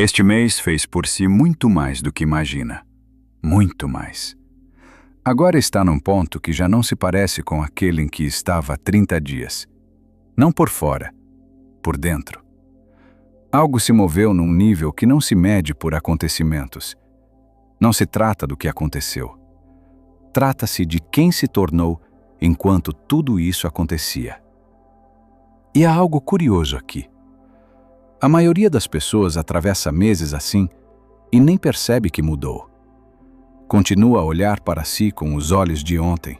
Este mês fez por si muito mais do que imagina. Muito mais. Agora está num ponto que já não se parece com aquele em que estava há 30 dias. Não por fora, por dentro. Algo se moveu num nível que não se mede por acontecimentos. Não se trata do que aconteceu. Trata-se de quem se tornou enquanto tudo isso acontecia. E há algo curioso aqui. A maioria das pessoas atravessa meses assim e nem percebe que mudou. Continua a olhar para si com os olhos de ontem.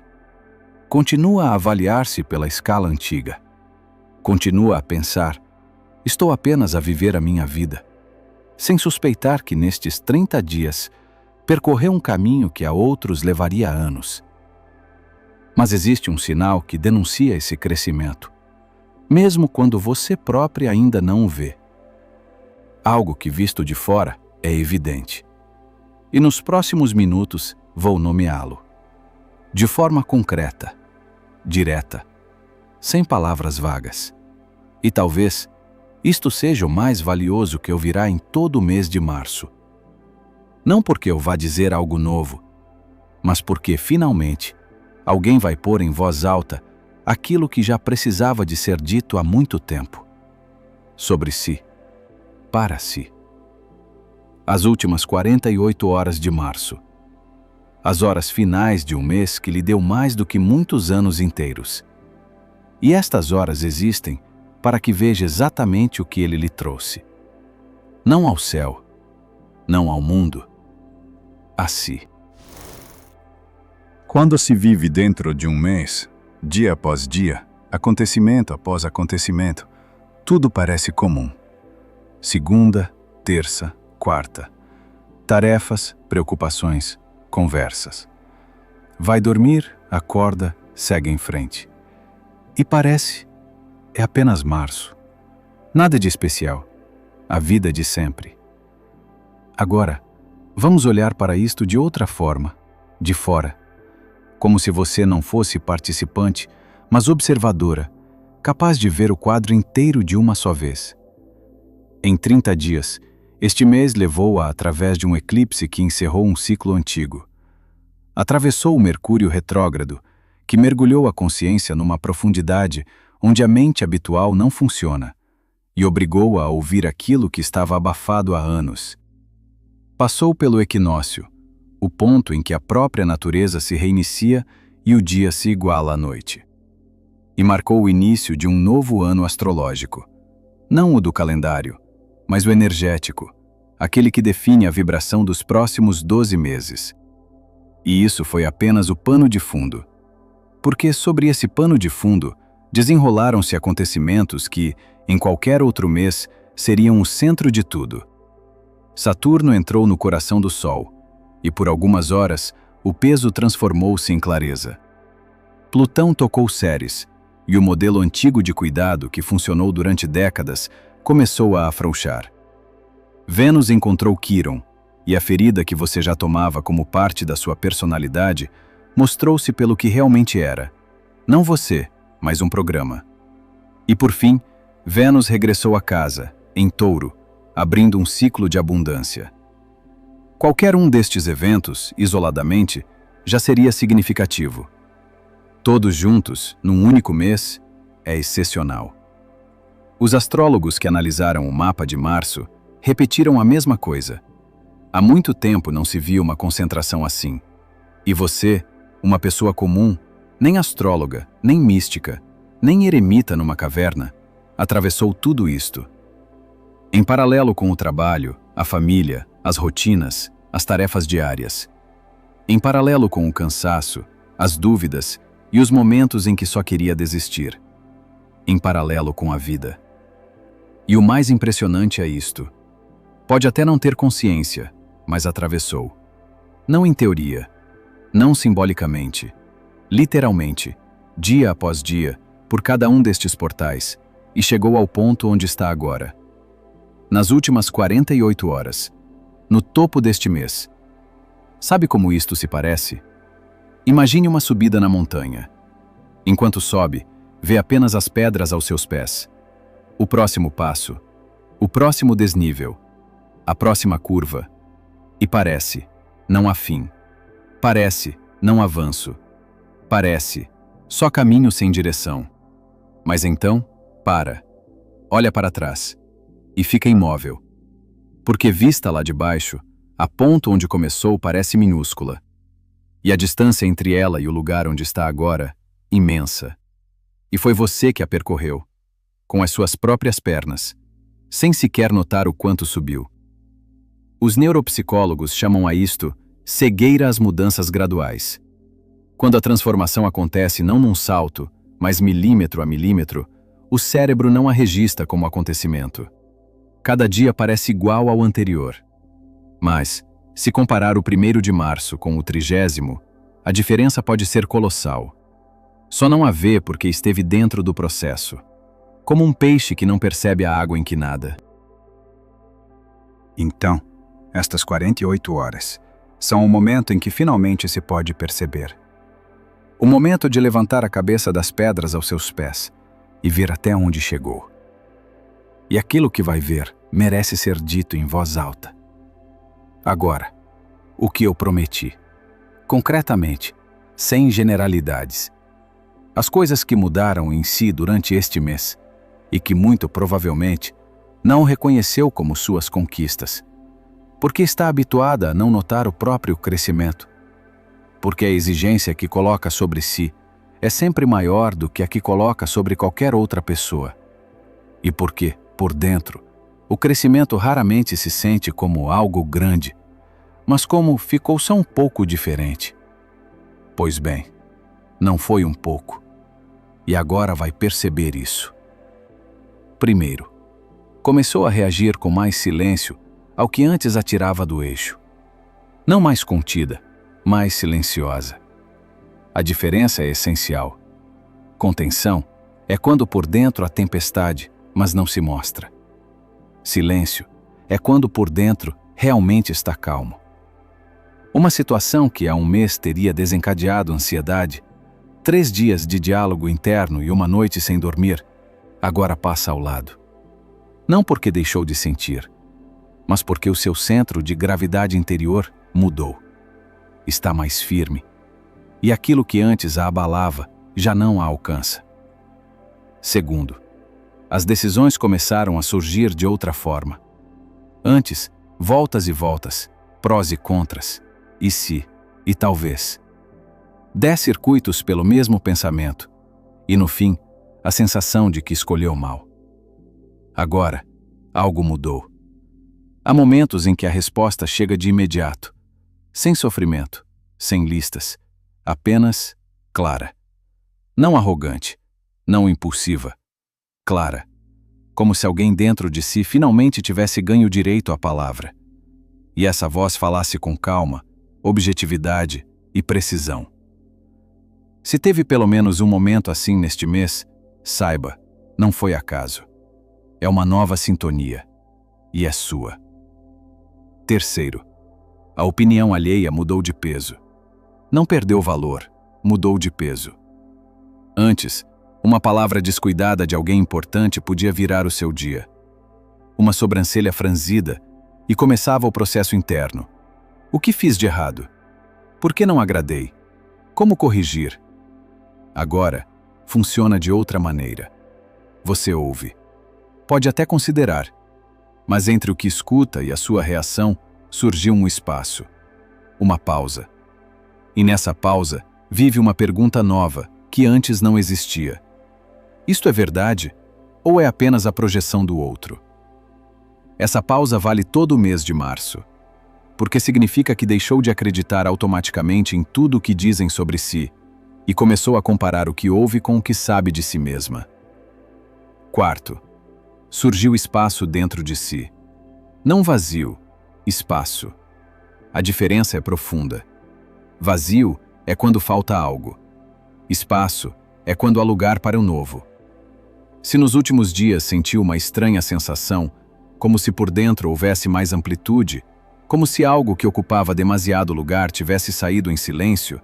Continua a avaliar-se pela escala antiga. Continua a pensar: estou apenas a viver a minha vida, sem suspeitar que nestes 30 dias percorreu um caminho que a outros levaria anos. Mas existe um sinal que denuncia esse crescimento, mesmo quando você própria ainda não o vê. Algo que, visto de fora, é evidente. E nos próximos minutos vou nomeá-lo. De forma concreta, direta, sem palavras vagas. E talvez isto seja o mais valioso que ouvirá em todo o mês de março. Não porque eu vá dizer algo novo, mas porque, finalmente, alguém vai pôr em voz alta aquilo que já precisava de ser dito há muito tempo. Sobre si. Para si. As últimas 48 horas de março. As horas finais de um mês que lhe deu mais do que muitos anos inteiros. E estas horas existem para que veja exatamente o que ele lhe trouxe. Não ao céu, não ao mundo, a si. Quando se vive dentro de um mês, dia após dia, acontecimento após acontecimento, tudo parece comum. Segunda, terça, quarta. Tarefas, preocupações, conversas. Vai dormir, acorda, segue em frente. E parece, é apenas março. Nada de especial. A vida de sempre. Agora, vamos olhar para isto de outra forma, de fora. Como se você não fosse participante, mas observadora, capaz de ver o quadro inteiro de uma só vez. Em 30 dias, este mês levou-a através de um eclipse que encerrou um ciclo antigo. Atravessou o Mercúrio retrógrado, que mergulhou a consciência numa profundidade onde a mente habitual não funciona, e obrigou-a a ouvir aquilo que estava abafado há anos. Passou pelo equinócio, o ponto em que a própria natureza se reinicia e o dia se iguala à noite. E marcou o início de um novo ano astrológico. Não o do calendário, mas o energético, aquele que define a vibração dos próximos 12 meses. E isso foi apenas o pano de fundo. Porque sobre esse pano de fundo desenrolaram-se acontecimentos que, em qualquer outro mês, seriam o centro de tudo. Saturno entrou no coração do Sol, e por algumas horas o peso transformou-se em clareza. Plutão tocou Ceres, e o modelo antigo de cuidado que funcionou durante décadas começou a afrouxar. Vênus encontrou Quíron, e a ferida que você já tomava como parte da sua personalidade mostrou-se pelo que realmente era. Não você, mas um programa. E por fim, Vênus regressou a casa, em Touro, abrindo um ciclo de abundância. Qualquer um destes eventos, isoladamente, já seria significativo. Todos juntos, num único mês, é excepcional. Os astrólogos que analisaram o mapa de março repetiram a mesma coisa. Há muito tempo não se via uma concentração assim. E você, uma pessoa comum, nem astróloga, nem mística, nem eremita numa caverna, atravessou tudo isto. Em paralelo com o trabalho, a família, as rotinas, as tarefas diárias. Em paralelo com o cansaço, as dúvidas e os momentos em que só queria desistir. Em paralelo com a vida. E o mais impressionante é isto. Pode até não ter consciência, mas atravessou. Não em teoria, não simbolicamente, literalmente, dia após dia, por cada um destes portais, e chegou ao ponto onde está agora. Nas últimas 48 horas, no topo deste mês. Sabe como isto se parece? Imagine uma subida na montanha. Enquanto sobe, vê apenas as pedras aos seus pés. O próximo passo, o próximo desnível, A próxima curva. E parece, não há fim. Parece, não avanço. Parece, só caminho sem direção. Mas então, para. Olha para trás. E fica imóvel. Porque vista lá de baixo, a ponta onde começou parece minúscula. E a distância entre ela e o lugar onde está agora, imensa. E foi você que a percorreu, com as suas próprias pernas, sem sequer notar o quanto subiu. Os neuropsicólogos chamam a isto cegueira às mudanças graduais. Quando a transformação acontece não num salto, mas milímetro a milímetro, o cérebro não a registra como acontecimento. Cada dia parece igual ao anterior. Mas, se comparar o 1º de março com o 30º, a diferença pode ser colossal. Só não a vê porque esteve dentro do processo, como um peixe que não percebe a água em que nada. Então, estas 48 horas são o momento em que finalmente se pode perceber. O momento de levantar a cabeça das pedras aos seus pés e ver até onde chegou. E aquilo que vai ver merece ser dito em voz alta. Agora, o que eu prometi, concretamente, sem generalidades. As coisas que mudaram em si durante este mês e que muito provavelmente não reconheceu como suas conquistas, porque está habituada a não notar o próprio crescimento, porque a exigência que coloca sobre si é sempre maior do que a que coloca sobre qualquer outra pessoa, e porque, por dentro, o crescimento raramente se sente como algo grande, mas como ficou só um pouco diferente. Pois bem, não foi um pouco, e agora vai perceber isso. Primeiro, começou a reagir com mais silêncio ao que antes a tirava do eixo. Não mais contida, mais silenciosa. A diferença é essencial. Contenção é quando por dentro há tempestade, mas não se mostra. Silêncio é quando por dentro realmente está calmo. Uma situação que há um mês teria desencadeado ansiedade, 3 dias de diálogo interno e uma noite sem dormir, agora passa ao lado. Não porque deixou de sentir, mas porque o seu centro de gravidade interior mudou. Está mais firme, e aquilo que antes a abalava já não a alcança. Segundo, as decisões começaram a surgir de outra forma. Antes, voltas e voltas, prós e contras, e se, e talvez. 10 circuitos pelo mesmo pensamento, e no fim, a sensação de que escolheu mal. Agora, algo mudou. Há momentos em que a resposta chega de imediato, sem sofrimento, sem listas, apenas clara. Não arrogante, não impulsiva, clara, como se alguém dentro de si finalmente tivesse ganho o direito à palavra. E essa voz falasse com calma, objetividade e precisão. Se teve pelo menos um momento assim neste mês, saiba, não foi acaso. É uma nova sintonia, e é sua. Terceiro, a opinião alheia mudou de peso. Não perdeu valor, mudou de peso. Antes, uma palavra descuidada de alguém importante podia virar o seu dia. Uma sobrancelha franzida e começava o processo interno. O que fiz de errado? Por que não agradei? Como corrigir? Agora, funciona de outra maneira. Você ouve. Pode até considerar, mas entre o que escuta e a sua reação, surgiu um espaço, uma pausa. E nessa pausa, vive uma pergunta nova, que antes não existia. Isto é verdade, ou é apenas a projeção do outro? Essa pausa vale todo o mês de março, porque significa que deixou de acreditar automaticamente em tudo o que dizem sobre si e começou a comparar o que ouve com o que sabe de si mesma. Quarto, surgiu espaço dentro de si. Não vazio, espaço. A diferença é profunda. Vazio é quando falta algo. Espaço é quando há lugar para o novo. Se nos últimos dias sentiu uma estranha sensação, como se por dentro houvesse mais amplitude, como se algo que ocupava demasiado lugar tivesse saído em silêncio,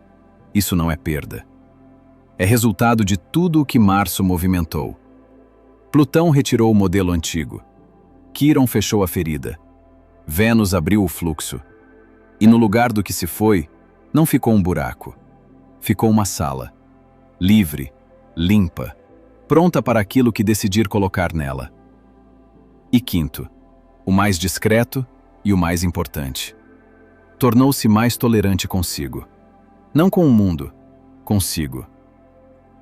isso não é perda. É resultado de tudo o que março movimentou. Plutão retirou o modelo antigo. Quíron fechou a ferida. Vênus abriu o fluxo. E no lugar do que se foi, não ficou um buraco. Ficou uma sala. Livre, limpa, pronta para aquilo que decidir colocar nela. E quinto, o mais discreto e o mais importante. Tornou-se mais tolerante consigo. Não com o mundo, consigo.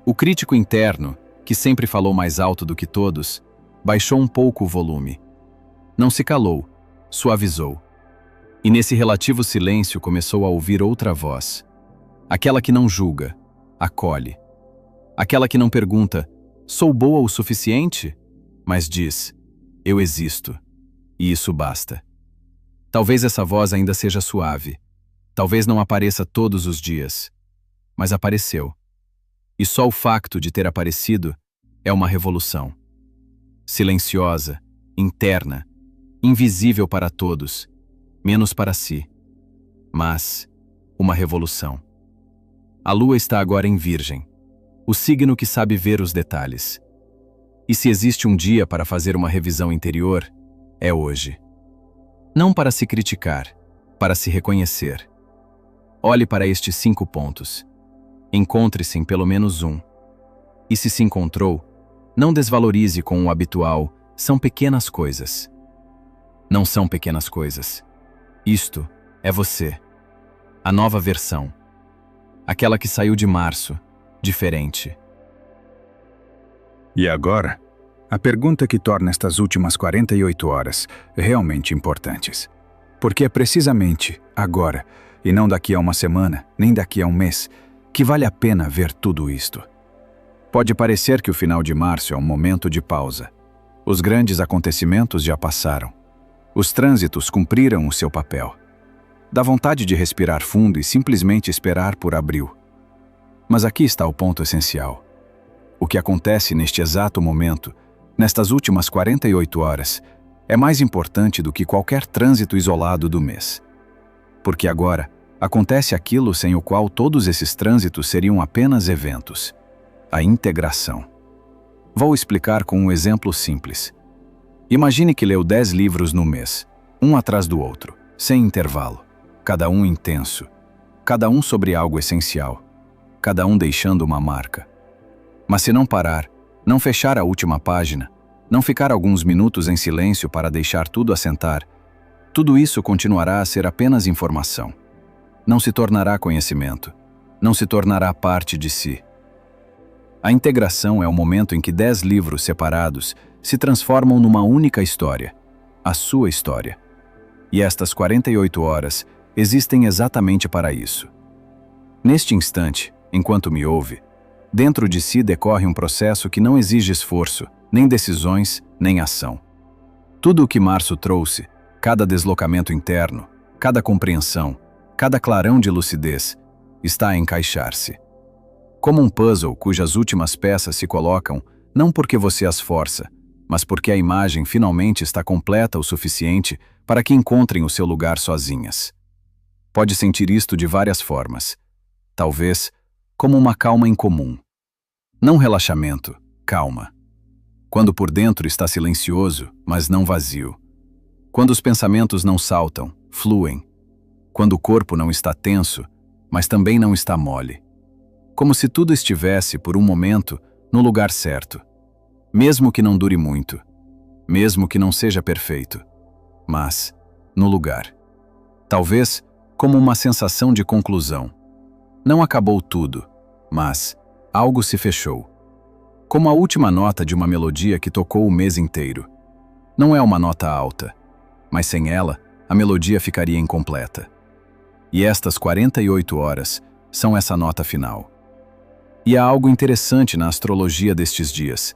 O crítico interno, que sempre falou mais alto do que todos, baixou um pouco o volume. Não se calou, suavizou. E nesse relativo silêncio começou a ouvir outra voz. Aquela que não julga, acolhe. Aquela que não pergunta, sou boa o suficiente? Mas diz, eu existo. E isso basta. Talvez essa voz ainda seja suave. Talvez não apareça todos os dias. Mas apareceu. E só o facto de ter aparecido é uma revolução. Silenciosa, interna, invisível para todos, menos para si. Mas uma revolução. A lua está agora em Virgem, o signo que sabe ver os detalhes. E se existe um dia para fazer uma revisão interior, é hoje. Não para se criticar, para se reconhecer. Olhe para estes 5 pontos. Encontre-se em pelo menos um. E se encontrou, não desvalorize com o habitual, são pequenas coisas. Não são pequenas coisas. Isto é você. A nova versão. Aquela que saiu de março, diferente. E agora, a pergunta que torna estas últimas 48 horas realmente importantes. Porque é precisamente agora, e não daqui a uma semana, nem daqui a um mês, que vale a pena ver tudo isto. Pode parecer que o final de março é um momento de pausa. Os grandes acontecimentos já passaram. Os trânsitos cumpriram o seu papel. Dá vontade de respirar fundo e simplesmente esperar por abril. Mas aqui está o ponto essencial. O que acontece neste exato momento, nestas últimas 48 horas, é mais importante do que qualquer trânsito isolado do mês. Porque agora, acontece aquilo sem o qual todos esses trânsitos seriam apenas eventos. A integração. Vou explicar com um exemplo simples. Imagine que leu 10 livros no mês, um atrás do outro, sem intervalo. Cada um intenso, cada um sobre algo essencial, cada um deixando uma marca. Mas se não parar, não fechar a última página, não ficar alguns minutos em silêncio para deixar tudo assentar, tudo isso continuará a ser apenas informação. Não se tornará conhecimento, não se tornará parte de si. A integração é o momento em que 10 livros separados se transformam numa única história, a sua história. E estas 48 horas existem exatamente para isso. Neste instante, enquanto me ouve, dentro de si decorre um processo que não exige esforço, nem decisões, nem ação. Tudo o que março trouxe, cada deslocamento interno, cada compreensão, cada clarão de lucidez, está a encaixar-se. Como um puzzle cujas últimas peças se colocam, não porque você as força, mas porque a imagem finalmente está completa o suficiente para que encontrem o seu lugar sozinhas. Pode sentir isto de várias formas. Talvez como uma calma incomum. Não relaxamento, calma. Quando por dentro está silencioso, mas não vazio. Quando os pensamentos não saltam, fluem. Quando o corpo não está tenso, mas também não está mole. Como se tudo estivesse, por um momento, no lugar certo. Mesmo que não dure muito. Mesmo que não seja perfeito. Mas, no lugar. Talvez como uma sensação de conclusão. Não acabou tudo, mas algo se fechou. Como a última nota de uma melodia que tocou o mês inteiro. Não é uma nota alta, mas sem ela, a melodia ficaria incompleta. E estas 48 horas são essa nota final. E há algo interessante na astrologia destes dias.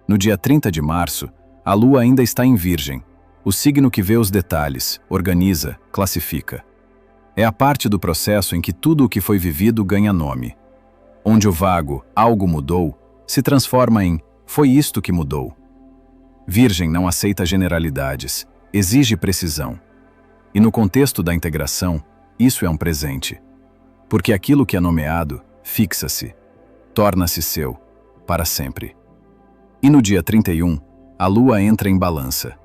No dia 30 de março, a lua ainda está em Virgem, o signo que vê os detalhes, organiza, classifica. É a parte do processo em que tudo o que foi vivido ganha nome. Onde o vago, algo mudou, se transforma em foi isto que mudou. Virgem não aceita generalidades, exige precisão. E no contexto da integração, isso é um presente. Porque aquilo que é nomeado, fixa-se, torna-se seu, para sempre. E no dia 31, a lua entra em balança,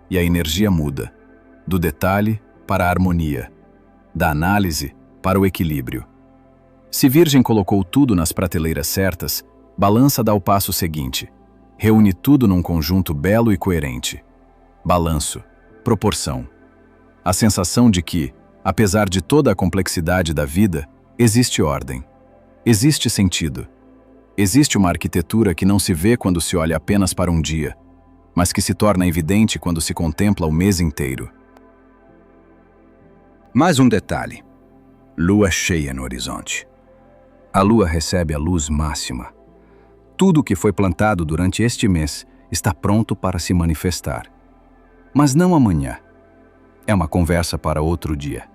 e a energia muda. do detalhe para a harmonia, da análise para o equilíbrio. Se Virgem colocou tudo nas prateleiras certas, Balança dá o passo seguinte. Reúne tudo num conjunto belo e coerente. Balanço, proporção. A sensação de que, apesar de toda a complexidade da vida, existe ordem. Existe sentido. Existe uma arquitetura que não se vê quando se olha apenas para um dia, mas que se torna evidente quando se contempla o mês inteiro. Mais um detalhe. Lua cheia no horizonte. A lua recebe a luz máxima. Tudo o que foi plantado durante este mês está pronto para se manifestar. Mas não amanhã. É uma conversa para outro dia.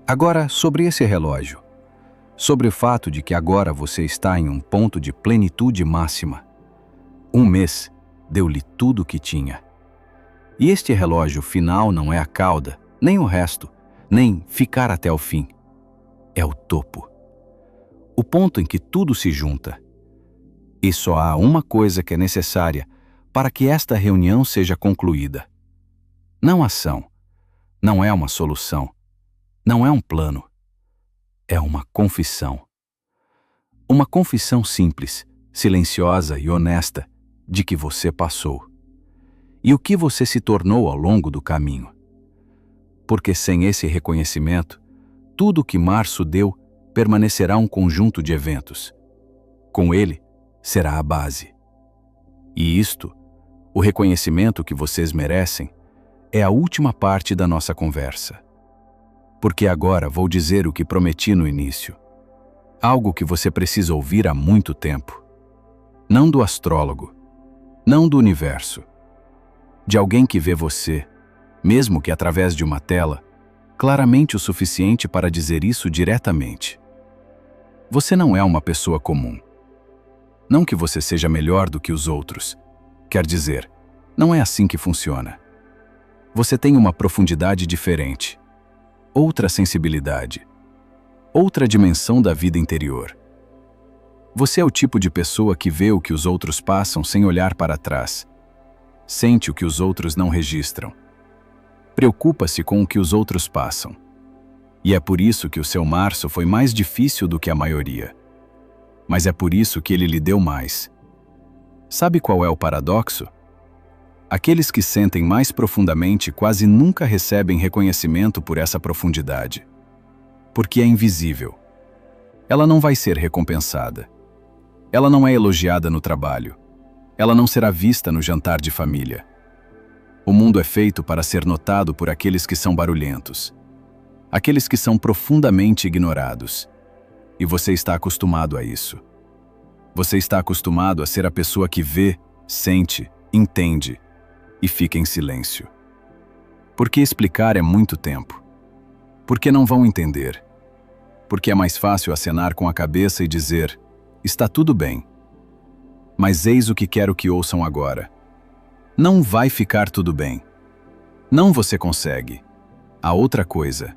Agora, sobre esse relógio. Sobre o fato de que agora você está em um ponto de plenitude máxima. Um mês deu-lhe tudo o que tinha. E este relógio final não é a cauda, nem o resto, nem ficar até o fim. É o topo. O ponto em que tudo se junta. E só há uma coisa que é necessária para que esta reunião seja concluída. Não ação, não é uma solução, não é um plano. É uma confissão. Uma confissão simples, silenciosa e honesta de que você passou. E o que você se tornou ao longo do caminho. Porque sem esse reconhecimento, tudo o que março deu permanecerá um conjunto de eventos. Com ele, será a base. E isto, o reconhecimento que vocês merecem, é a última parte da nossa conversa. Porque agora vou dizer o que prometi no início. Algo que você precisa ouvir há muito tempo. Não do astrólogo, não do universo. De alguém que vê você, mesmo que através de uma tela, claramente o suficiente para dizer isso diretamente. Você não é uma pessoa comum. Não que você seja melhor do que os outros. Quer dizer, não é assim que funciona. Você tem uma profundidade diferente, outra sensibilidade, outra dimensão da vida interior. Você é o tipo de pessoa que vê o que os outros passam sem olhar para trás. Sente o que os outros não registram. Preocupa-se com o que os outros passam. E é por isso que o seu março foi mais difícil do que a maioria. Mas é por isso que ele lhe deu mais. Sabe qual é o paradoxo? Aqueles que sentem mais profundamente quase nunca recebem reconhecimento por essa profundidade. Porque é invisível. Ela não vai ser recompensada. Ela não é elogiada no trabalho. Ela não será vista no jantar de família. O mundo é feito para ser notado por aqueles que são barulhentos. Aqueles que são profundamente ignorados. E você está acostumado a isso. Você está acostumado a ser a pessoa que vê, sente, entende e fica em silêncio. Porque explicar é muito tempo. Porque não vão entender. Porque é mais fácil acenar com a cabeça e dizer, está tudo bem. Mas eis o que quero que ouçam agora. Não vai ficar tudo bem. Não você consegue. Há outra coisa.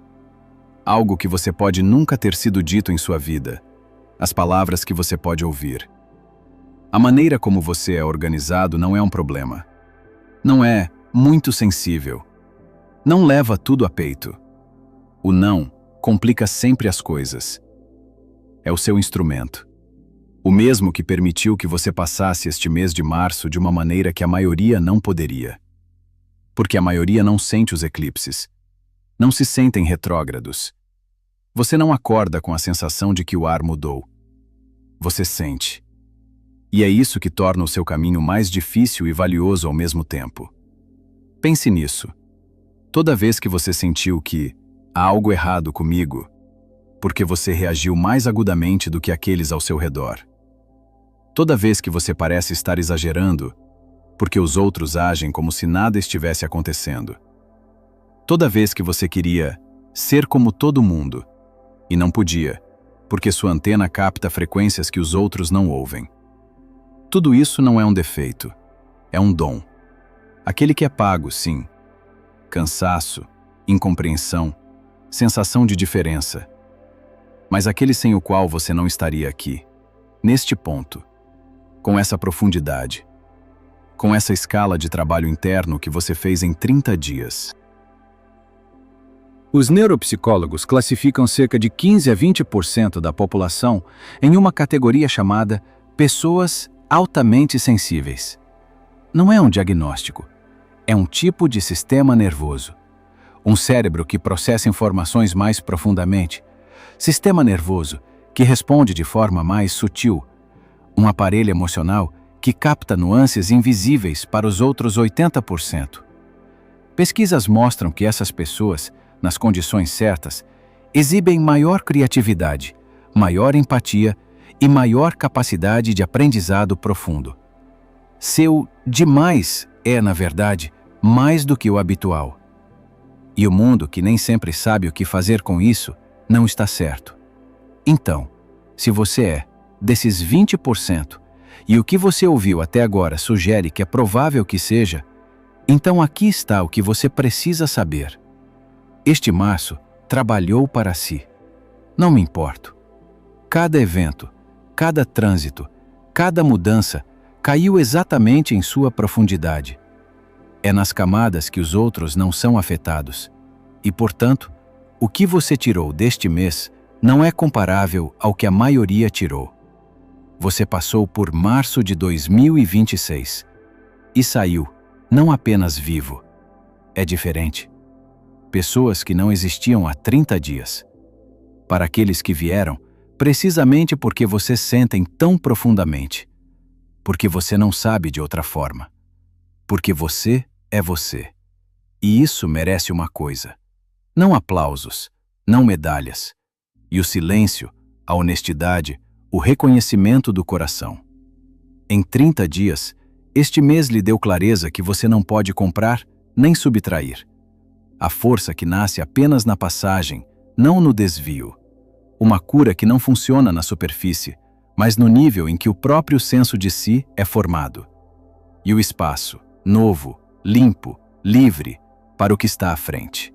Algo que você pode nunca ter sido dito em sua vida. As palavras que você pode ouvir. A maneira como você é organizado não é um problema. Não é muito sensível. Não leva tudo a peito. O não complica sempre as coisas. É o seu instrumento. O mesmo que permitiu que você passasse este mês de março de uma maneira que a maioria não poderia. Porque a maioria não sente os eclipses. Não se sentem retrógrados. Você não acorda com a sensação de que o ar mudou. Você sente. E é isso que torna o seu caminho mais difícil e valioso ao mesmo tempo. Pense nisso. Toda vez que você sentiu que há algo errado comigo, porque você reagiu mais agudamente do que aqueles ao seu redor. Toda vez que você parece estar exagerando, porque os outros agem como se nada estivesse acontecendo. Toda vez que você queria ser como todo mundo, e não podia, porque sua antena capta frequências que os outros não ouvem. Tudo isso não é um defeito, é um dom. Aquele que é pago, sim. Cansaço, incompreensão, sensação de diferença. Mas aquele sem o qual você não estaria aqui, neste ponto, com essa profundidade, com essa escala de trabalho interno que você fez em 30 dias. Os neuropsicólogos classificam cerca de 15 a 20% da população em uma categoria chamada pessoas altamente sensíveis. Não é um diagnóstico, é um tipo de sistema nervoso. Um cérebro que processa informações mais profundamente. Sistema nervoso que responde de forma mais sutil. Um aparelho emocional que capta nuances invisíveis para os outros 80%. Pesquisas mostram que essas pessoas, nas condições certas, exibem maior criatividade, maior empatia e maior capacidade de aprendizado profundo. Seu demais é, na verdade, mais do que o habitual. E o mundo, que nem sempre sabe o que fazer com isso, não está certo. Então, se você é desses 20%, e o que você ouviu até agora sugere que é provável que seja, então aqui está o que você precisa saber. Este março trabalhou para si. Não me importo. Cada evento, cada trânsito, cada mudança caiu exatamente em sua profundidade. É nas camadas que os outros não são afetados. E, portanto, o que você tirou deste mês não é comparável ao que a maioria tirou. Você passou por março de 2026 e saiu não apenas vivo. É diferente. Pessoas que não existiam há 30 dias. Para aqueles que vieram, precisamente porque vocês sentem tão profundamente. Porque você não sabe de outra forma. Porque você é você. E isso merece uma coisa. Não aplausos, não medalhas. E o silêncio, a honestidade, o reconhecimento do coração. Em 30 dias, este mês lhe deu clareza que você não pode comprar nem subtrair. A força que nasce apenas na passagem, não no desvio. Uma cura que não funciona na superfície, mas no nível em que o próprio senso de si é formado. E o espaço, novo, limpo, livre, para o que está à frente.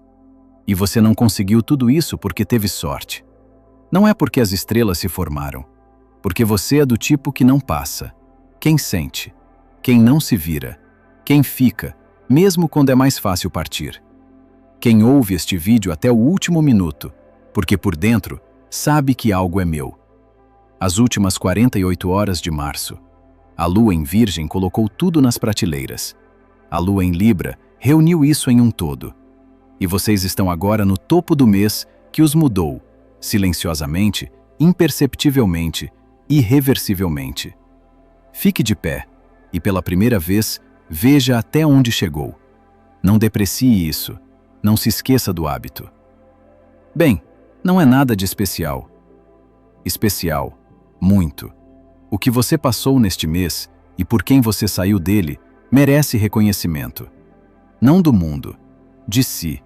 E você não conseguiu tudo isso porque teve sorte. Não é porque as estrelas se formaram. Porque você é do tipo que não passa. Quem sente. Quem não se vira. Quem fica, mesmo quando é mais fácil partir. Quem ouve este vídeo até o último minuto, porque por dentro sabe que algo é meu. As últimas 48 horas de março. A lua em Virgem colocou tudo nas prateleiras. A lua em Libra reuniu isso em um todo. E vocês estão agora no topo do mês que os mudou, silenciosamente, imperceptivelmente, irreversivelmente. Fique de pé e, pela primeira vez, veja até onde chegou. Não deprecie isso. Não se esqueça do hábito. Bem, não é nada de especial. Especial, muito. O que você passou neste mês e por quem você saiu dele merece reconhecimento. Não do mundo, de si.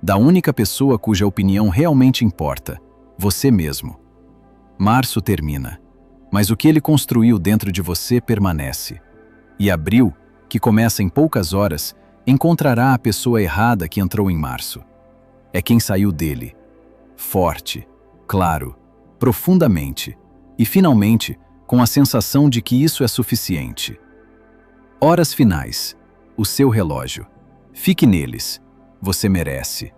Da única pessoa cuja opinião realmente importa, você mesmo. Março termina, mas o que ele construiu dentro de você permanece. E abril, que começa em poucas horas, encontrará a pessoa errada que entrou em março. É quem saiu dele. Forte, claro, profundamente, e finalmente, com a sensação de que isso é suficiente. Horas finais. O seu relógio. Fique neles. Você merece.